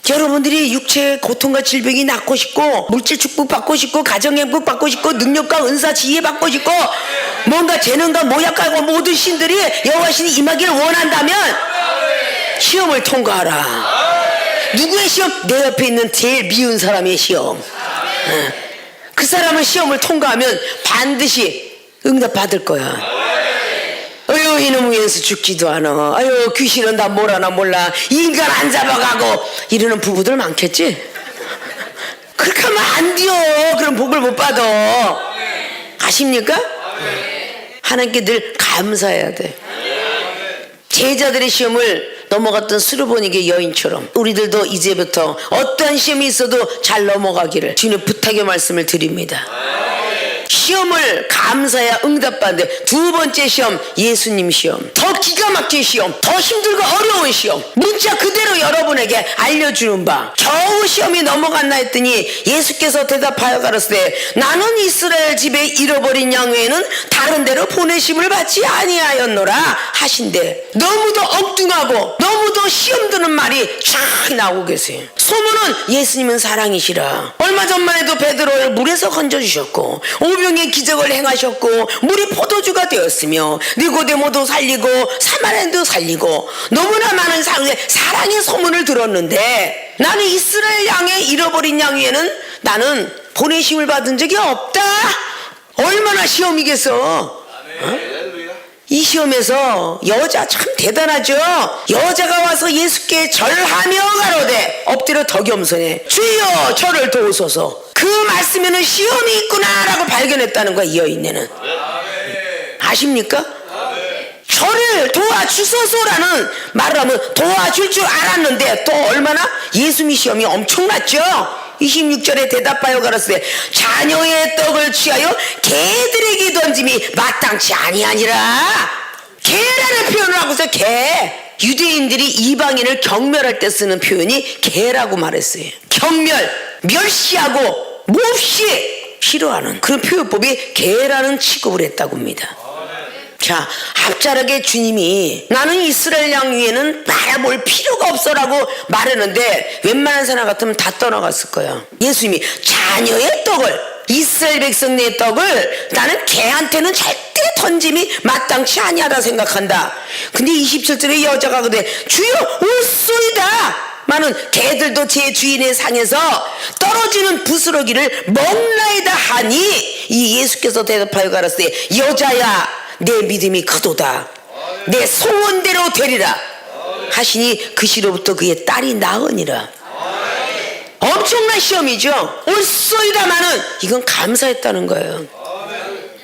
여러분들이 육체의 고통과 질병이 낫고 싶고 물질 축복 받고 싶고 가정의 행복 받고 싶고 능력과 은사 지혜 받고 싶고 뭔가 재능과 모약과 모든 신들이 여호와 신이 임하기를 원한다면 시험을 통과하라. 누구의 시험? 내 옆에 있는 제일 미운 사람의 시험. 그 사람은 시험을 통과하면 반드시 응답 받을 거야. 아유 이놈의 예수 죽지도 않아. 아유 귀신은 다 뭐라나 몰라. 인간 안 잡아가고 이러는 부부들 많겠지. 그렇게 하면 안 돼요. 그럼 복을 못 받아. 아십니까? 하나님께 늘 감사해야 돼. 제자들의 시험을 넘어갔던 수르보니게 여인처럼 우리들도 이제부터 어떠한 시험이 있어도 잘 넘어가기를 주님의 부탁의 말씀을 드립니다. 시험을 감사해야 응답받는데, 두 번째 시험 예수님 시험, 더 기가 막힌 시험, 더 힘들고 어려운 시험, 문자 그대로 여러분에게 알려주는 바. 겨우 시험이 넘어갔나 했더니 예수께서 대답하여 가로되 나는 이스라엘 집에 잃어버린 양 외에는 다른 데로 보내심을 받지 아니하였노라 하신대. 너무도 엉뚱하고 너무도 시험 드는 말이 쫙 나오고 계세요. 소문은 예수님은 사랑이시라. 얼마 전만 해도 베드로를 물에서 건져주셨고 오병의 기적을 행하셨고 물이 포도주가 되었으며 니고데모도 살리고 사마리아인도 살리고 너무나 많은 사랑의 소문을 들었는데, 나는 이스라엘 양의 잃어버린 양 위에는 나는 보내심을 받은 적이 없다. 얼마나 시험이겠어. 이 시험에서 여자 참 대단하죠. 여자가 와서 예수께 절하며 가로되 엎드려 덕염선에 주여 저를 도우소서. 그 말씀에는 시험이 있구나라고 발견했다는 거야, 이 여인네는. 아십니까? 저를 도와주소서라는 말을 하면 도와줄 줄 알았는데 또 얼마나 예수님 시험이 엄청났죠. 26절에 대답하여 가로되 자녀의 떡을 취하여 개들에게 던짐이 마땅치 아니하니라. 개라는 표현을 하고서 개. 유대인들이 이방인을 경멸할 때 쓰는 표현이 개라고 말했어요. 경멸, 멸시하고 몹시 싫어하는 그런 표현법이 개라는 취급을 했다고 합니다. 자, 앞자락에 주님이 나는 이스라엘 양 위에는 말아볼 필요가 없어라고 말했는데 웬만한 사람 같으면 다 떠나갔을 거야. 예수님이 자녀의 떡을, 이스라엘 백성의 떡을 나는 개한테는 절대 던짐이 마땅치 아니하다 생각한다. 근데 27절에 여자가 그래 주여 올소이다. 많은 개들도 제 주인의 상에서 떨어지는 부스러기를 먹나이다 하니 이 예수께서 대답하여 가라사대 여자야 내 믿음이 크도다. 내 소원대로 되리라 하시니 그 시로부터 그의 딸이 나으니라. 엄청난 시험이죠. 올소이다마는 이건 감사했다는 거예요.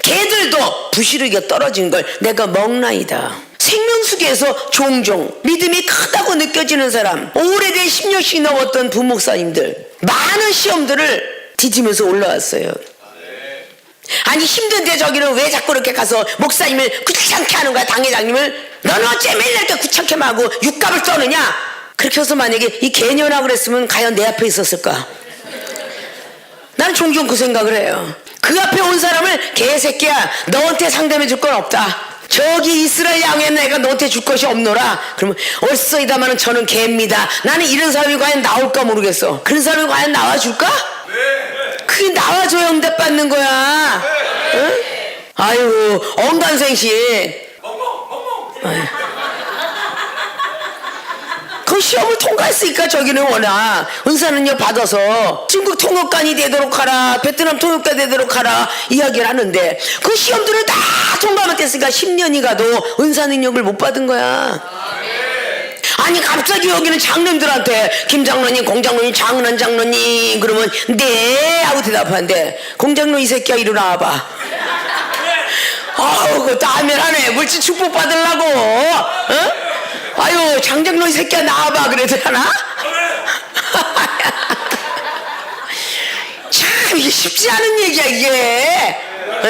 개들도 부스러기가 떨어진 걸 내가 먹나이다. 생명수계에서 종종 믿음이 크다고 느껴지는 사람, 오래된 10년씩 넘었던 부목사님들, 많은 시험들을 뒤지면서 올라왔어요. 아니 힘든데 저기는 왜 자꾸 이렇게 가서 목사님을 귀찮게 하는 거야. 당회장님을 너는 어째 맨날 이렇게 귀찮게 하고 육갑을 떠느냐. 그렇게 해서 만약에 이 개년하고 그랬으면 과연 내 앞에 있었을까. 나는 종종 그 생각을 해요. 그 앞에 온 사람을 개새끼야 너한테 상담해 줄 건 없다. 저기 이스라엘 양의 내가 너한테 줄 것이 없노라. 그러면 얼쏘이다마는 저는 개입니다. 나는 이런 사람이 과연 나올까 모르겠어. 그런 사람이 과연 나와줄까? 그게 나와줘야 응답받는 거야. 응? 아유 엉간생신. 그 시험을 통과했으니까 저기는 워낙 은사는요 받아서 중국 통역관이 되도록 하라, 베트남 통역관이 되도록 하라 이야기를 하는데 그 시험들을 다 통과하면 됐으니까 10년이 가도 은사 능력을 못 받은 거야. 아니 갑자기 여기는 장로님들한테 김장로님, 공장로님, 장로님, 장로님 그러면 네 하고 대답하는데 공장로 이 새끼야 이리 나와봐. 아우 그것도 아면하네. 물질 축복 받으려고. 어? 아유 장장로 이 새끼야 나와봐 그래도 하나? 참 이게 쉽지 않은 얘기야 이게. 어?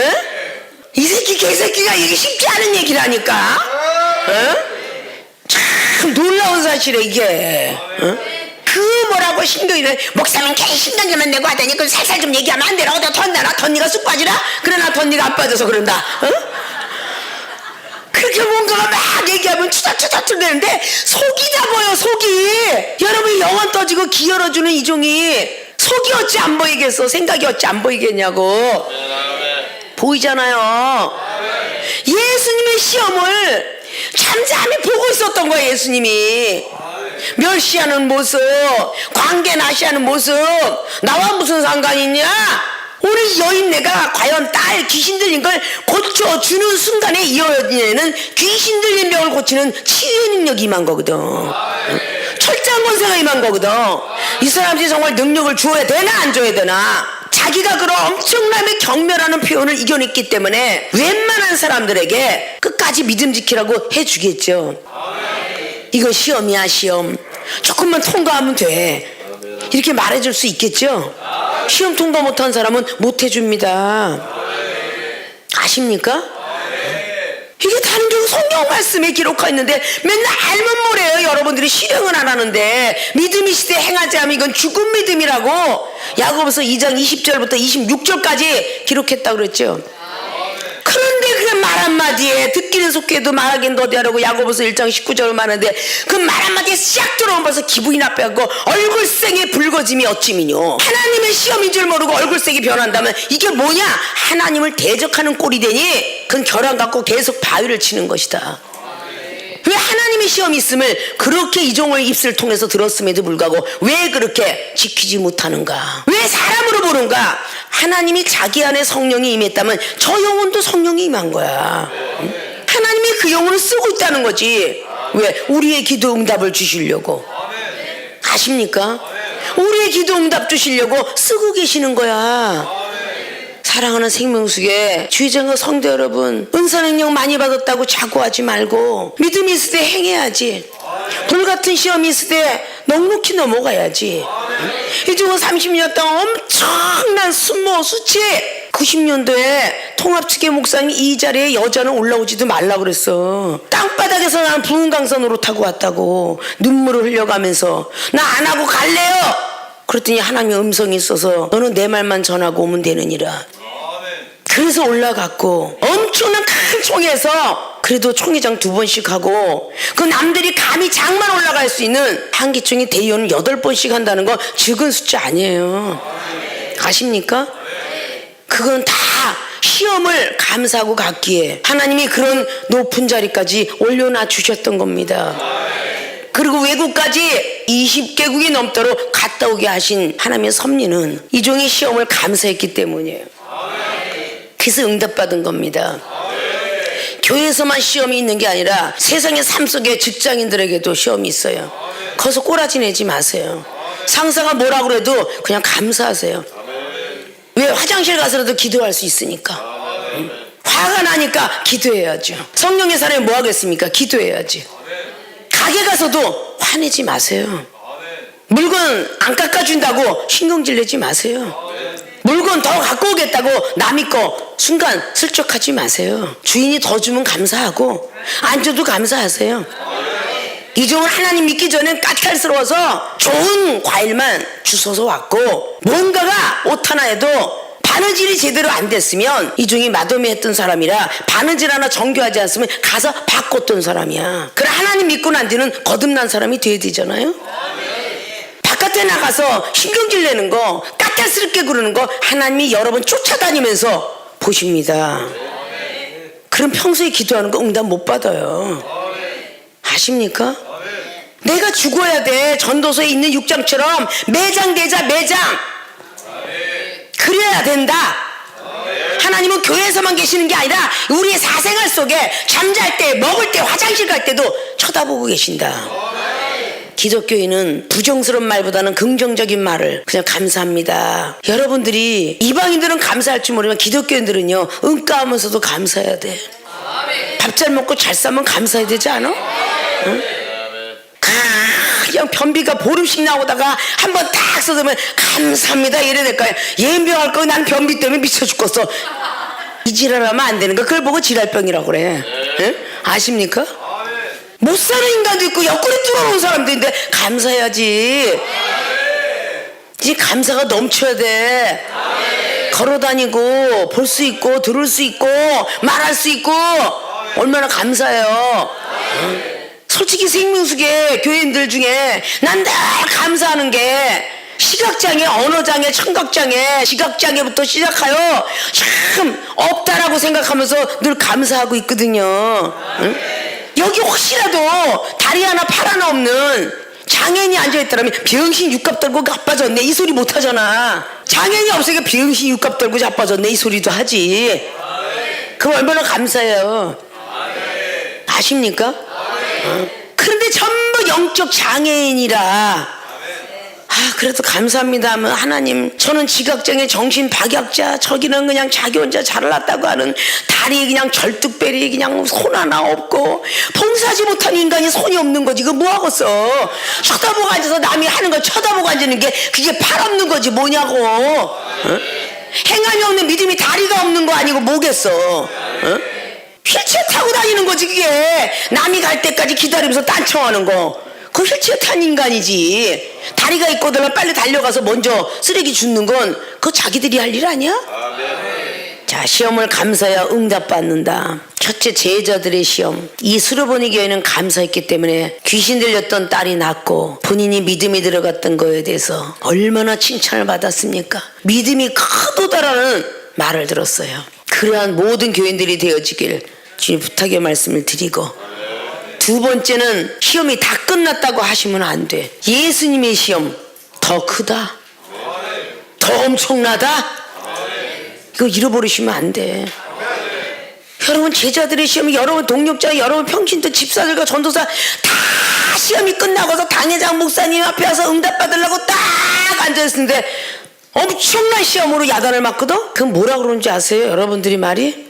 이 새끼 개새끼가 이게 쉽지 않은 얘기라니까. 어? 참 놀라운 사실이야 이게. 어? 그 뭐라고 신경이래. 목사는 괜히 신경질만 내고 하다니 그 살살 좀 얘기하면 안 되나. 어디다 덧내나. 덧니가 쑥 빠지나. 그러나 덧니가 안 빠져서 그런다. 어? 그렇게 뭔가가 막 얘기하면 추적추적 되는데 속이 다 보여. 속이. 여러분이 영혼 떠지고 기 열어주는 이 종이 속이 어찌 안 보이겠어. 생각이 어찌 안 보이겠냐고. 보이잖아요. 예수님의 시험을 잠잠히 보고 있었던 거예요. 예수님이 멸시하는 모습, 관계 나시하는 모습 나와 무슨 상관이 있냐. 우리 여인네가 과연 딸 귀신 들린 걸 고쳐주는 순간에 이 여인네는 귀신 들린 병을 고치는 치유의 능력이 임한 거거든. 철저한 권세가 임한 거거든. 이 사람들이 정말 능력을 주어야 되나 안 줘야 되나. 자기가 그런 엄청나게 경멸하는 표현을 이겨냈기 때문에 웬만한 사람들에게 끝까지 믿음 지키라고 해주겠죠. 이건 시험이야 시험. 조금만 통과하면 돼. 이렇게 말해줄 수 있겠죠. 시험 통과 못한 사람은 못 해줍니다. 아십니까? 이게 다른 종 성경 말씀에 기록하여 있는데 맨날 알면 뭐래요. 여러분들이 실행을 안 하는데 믿음이 시대 행하지 않으면 이건 죽은 믿음이라고 야고보서 2장 20절부터 26절까지 기록했다고 그랬죠. 그런데 그 말 한마디에 듣기는 속해도 말하기는 더디하라고 야고보서 1장 19절을 말하는데 그 말 한마디에 싹 들어오면 벌써 기분이 나빠갖고 얼굴색이 붉어짐이 어찌미뇨. 하나님의 시험인 줄 모르고 얼굴색이 변한다면 이게 뭐냐. 하나님을 대적하는 꼴이 되니 그건 결함 갖고 계속 바위를 치는 것이다. 왜 하나님의 시험이 있음을 그렇게 이종을 입술 통해서 들었음에도 불구하고 왜 그렇게 지키지 못하는가. 왜 사람으로 보는가. 하나님이 자기 안에 성령이 임했다면 저 영혼도 성령이 임한 거야. 하나님이 그 영혼을 쓰고 있다는 거지. 왜? 우리의 기도 응답을 주시려고. 아십니까? 우리의 기도 응답 주시려고 쓰고 계시는 거야. 사랑하는 생명수계 주의장과 성도 여러분, 은사 능력 많이 받았다고 자고하지 말고 믿음이 있을 때 행해야지. 불같은 시험이 있을 때 넉넉히 넘어가야지. 이종은 30년 동안 엄청난 순모 수치. 90년도에 통합측의 목사님이 이 자리에 여자는 올라오지도 말라고 그랬어. 땅바닥에서 나는 부흥 강선으로 타고 왔다고 눈물을 흘려가면서 나 안 하고 갈래요. 그랬더니 하나님의 음성이 있어서 너는 내 말만 전하고 오면 되느니라. 그래서 올라갔고 엄청난 큰 총회에서 그래도 총회장 2번씩 하고 그 남들이 감히 장만 올라갈 수 있는 한기총회 대의원을 8번씩 한다는 거 적은 숫자 아니에요. 아십니까? 그건 다 시험을 감사하고 갔기에 하나님이 그런 높은 자리까지 올려놔 주셨던 겁니다. 그리고 외국까지 20개국이 넘도록 갔다 오게 하신 하나님의 섭리는 이종의 시험을 감사했기 때문이에요. 그래서 응답받은 겁니다. 교회에서만 시험이 있는 게 아니라 세상의 삶 속에 직장인들에게도 시험이 있어요. 거기서 꼬라지 내지 마세요. 상사가 뭐라 그래도 그냥 감사하세요. 왜? 화장실 가서라도 기도할 수 있으니까. 화가 나니까 기도해야죠. 성령의 사람이 뭐 하겠습니까? 기도해야지. 가게 가서도 화내지 마세요. 물건 안 깎아준다고 신경질 내지 마세요. 물건 더 갖고 오겠다고 남이 거 순간 슬쩍하지 마세요. 주인이 더 주면 감사하고 안 줘도 감사하세요. 이종을 하나님 믿기 전엔 까탈스러워서 좋은 과일만 주워서 왔고 뭔가가 오타나 해도 바느질이 제대로 안 됐으면 이종이 마도매 했던 사람이라 바느질 하나 정교하지 않으면 가서 바꿨던 사람이야. 그래 하나님 믿고 난 뒤는 거듭난 사람이 돼야 되잖아요. 바깥에 나가서 신경질 내는 거 까탈스럽게 구르는 거 하나님이 여러 번 쫓아다니면서 보십니다. 그럼 평소에 기도하는 거 응답 못 받아요. 아십니까? 내가 죽어야 돼. 전도서에 있는 6장처럼 매장되자 매장. 그래야 된다. 하나님은 교회에서만 계시는 게 아니라 우리의 사생활 속에 잠잘 때 먹을 때 화장실 갈 때도 쳐다보고 계신다. 기독교인은 부정스러운 말보다는 긍정적인 말을 그냥 감사합니다. 여러분들이 이방인들은 감사할 줄 모르지만 기독교인들은요 은가하면서도 감사해야 돼. 밥 잘 먹고 잘 싸면 감사해야 되지 않아? 응? 그냥 변비가 보름씩 나오다가 한번 딱 써두면 감사합니다 이래야 될 거야. 예병할 거 난 변비 때문에 미쳐 죽겠어. 이 지랄하면 안 되는 거 그걸 보고 지랄병이라고 그래. 응? 아십니까? 못 사는 인간도 있고 옆구리 뚫어놓은 사람도 있는데 감사해야지. 이제 감사가 넘쳐야 돼. 걸어다니고 볼 수 있고 들을 수 있고 말할 수 있고 얼마나 감사해요. 솔직히 생명수계 교인들 중에 난 늘 감사하는 게 시각장애, 언어장애, 청각장애, 지각장애부터 시작하여 참 없다라고 생각하면서 늘 감사하고 있거든요. 응? 여기 혹시라도 다리 하나 팔 하나 없는 장애인이 앉아있더라면 병신 육갑 떨고 자빠졌네 이 소리 못하잖아. 장애인이 없으니까 병신 육갑 떨고 자빠졌네 이 소리도 하지. 그거 얼마나 감사해요. 아십니까? 그런데 전부 영적 장애인이라 그래도 감사합니다 하면 하나님 저는 지각장애 정신 박약자 저기는 그냥 자기 혼자 잘났다고 하는 다리 그냥 절뚝배리 그냥 손 하나 없고 봉사하지 못한 인간이 손이 없는 거지. 그거 뭐하겠어. 쳐다보고 앉아서 남이 하는 거 쳐다보고 앉는 게 그게 팔 없는 거지 뭐냐고. 행함이 없는 믿음이 다리가 없는 거 아니고 뭐겠어? 어? 휠체어 타고 다니는 거지 그게. 남이 갈 때까지 기다리면서 딴청하는 거. 그 휠체어 탄 인간이지. 다리가 있거든 빨리 달려가서 먼저 쓰레기 줍는 건 그거 자기들이 할 일 아니야? 자, 시험을 감사해야 응답받는다. 첫째, 제자들의 시험. 이 수르보니 교회는 감사했기 때문에 귀신 들렸던 딸이 낫고 본인이 믿음이 들어갔던 거에 대해서 얼마나 칭찬을 받았습니까? 믿음이 크도다라는 말을 들었어요. 그러한 모든 교인들이 되어지길 주님 부탁의 말씀을 드리고, 두 번째는 시험이 다 끝났다고 하시면 안 돼. 예수님의 시험 더 크다, 더 엄청나다, 이거 잃어버리시면 안 돼. 여러분, 제자들의 시험이, 여러분 동력자, 여러분 평신도 집사들과 전도사 다 시험이 끝나고서 당회장 목사님 앞에 와서 응답받으려고 딱 앉아있는데 엄청난 시험으로 야단을 맞거든? 그럼 뭐라 그러는지 아세요? 여러분들이 말이?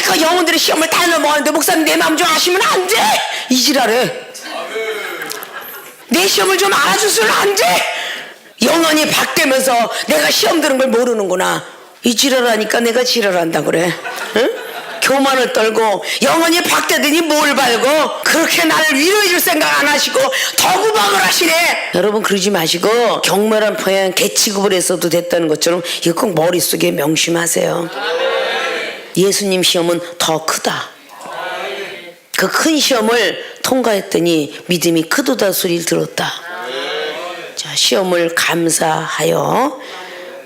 그 영혼들의 시험을 다 넘어가는데 목사님 내 마음 좀 아시면 안 돼! 이 지랄해. 내 시험을 좀 알아주시면 안 돼! 영혼이 박대면서 내가 시험 드는 걸 모르는구나. 이 지랄하니까 내가 지랄한다 그래. 응? 교만을 떨고 영혼이 박대더니 뭘 발고 그렇게 나를 위로해줄 생각 안 하시고 더 구박을 하시네. 여러분, 그러지 마시고 경멸한 포양 개취급을 했어도 됐다는 것처럼 이거 꼭 머릿속에 명심하세요. 예수님 시험은 더 크다. 그 큰 시험을 통과했더니 믿음이 크도다 소리를 들었다. 자, 시험을 감사하여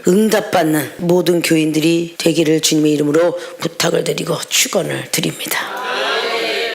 응답받는 모든 교인들이 되기를 주님의 이름으로 부탁을 드리고 축원을 드립니다.